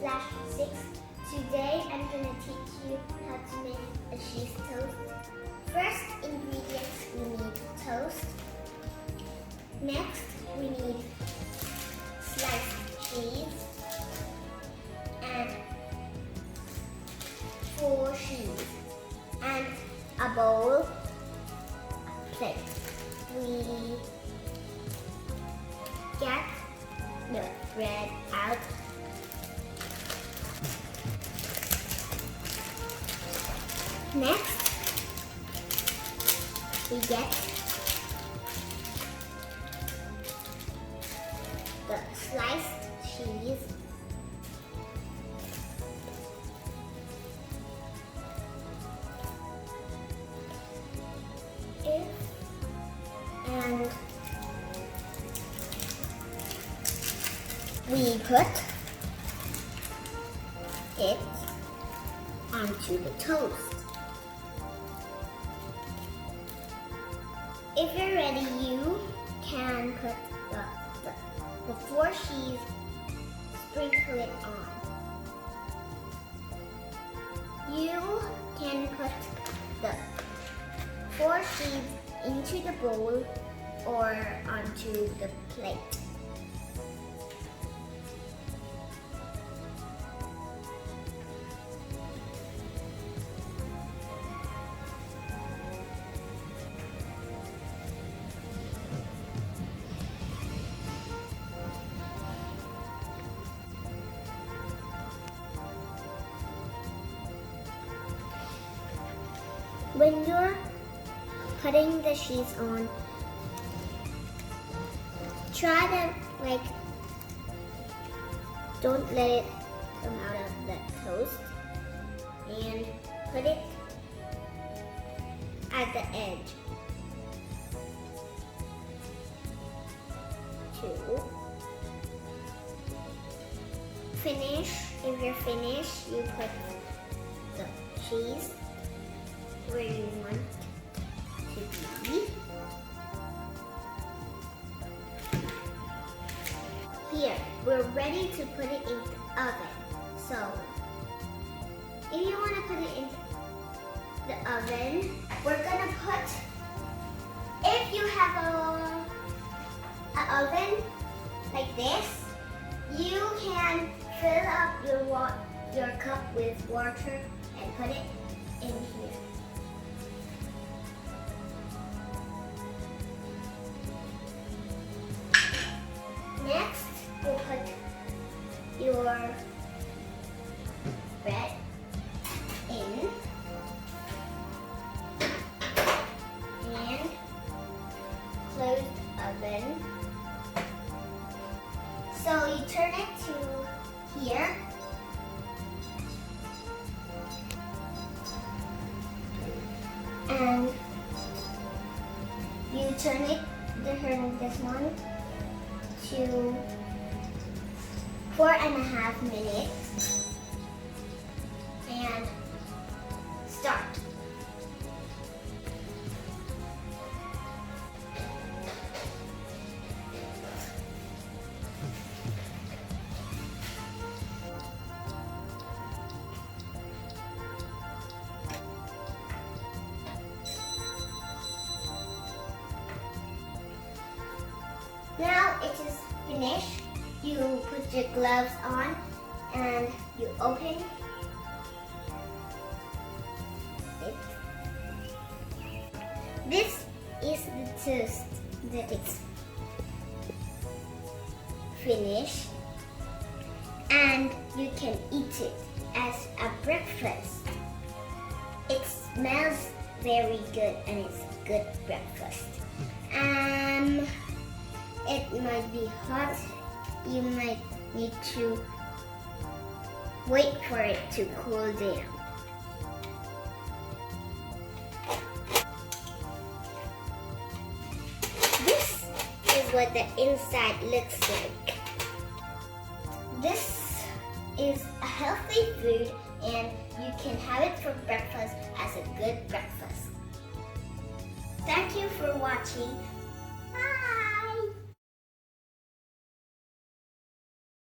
1/6. Today I'm gonna teach you how to make a cheese toast. First ingredients, we need toast. Next we need sliced cheese and 4 cheese and a bowl, plate. We get the bread out. Next, we get the sliced cheese and we put it onto the toast. If you're ready, you can put the 4 cheese, sprinkle it on. You can put the 4 cheese into the bowl or onto the plate. When you're putting the cheese on, try to don't let it come out of the toast and put it at the edge. 2. Finish. If you're finished, you put the cheese where you want to be. Here, we're ready to put it in the oven. So, if you want to put it in the oven, we're gonna put, if you have an oven like this, you can fill up your cup with water and put it in here. Next, we'll put your bread in and close the oven. So you turn it to here. And you turn this one to 4.5 minutes and start. Now it is finished. You put your gloves on and you open it. This is the toast that is finished and you can eat it as a breakfast. It smells very good and it's a good breakfast. It might be hot. You might need to wait for it to cool down. This is what the inside looks like. This is a healthy food and you can have it for breakfast as a good breakfast. Thank you for watching.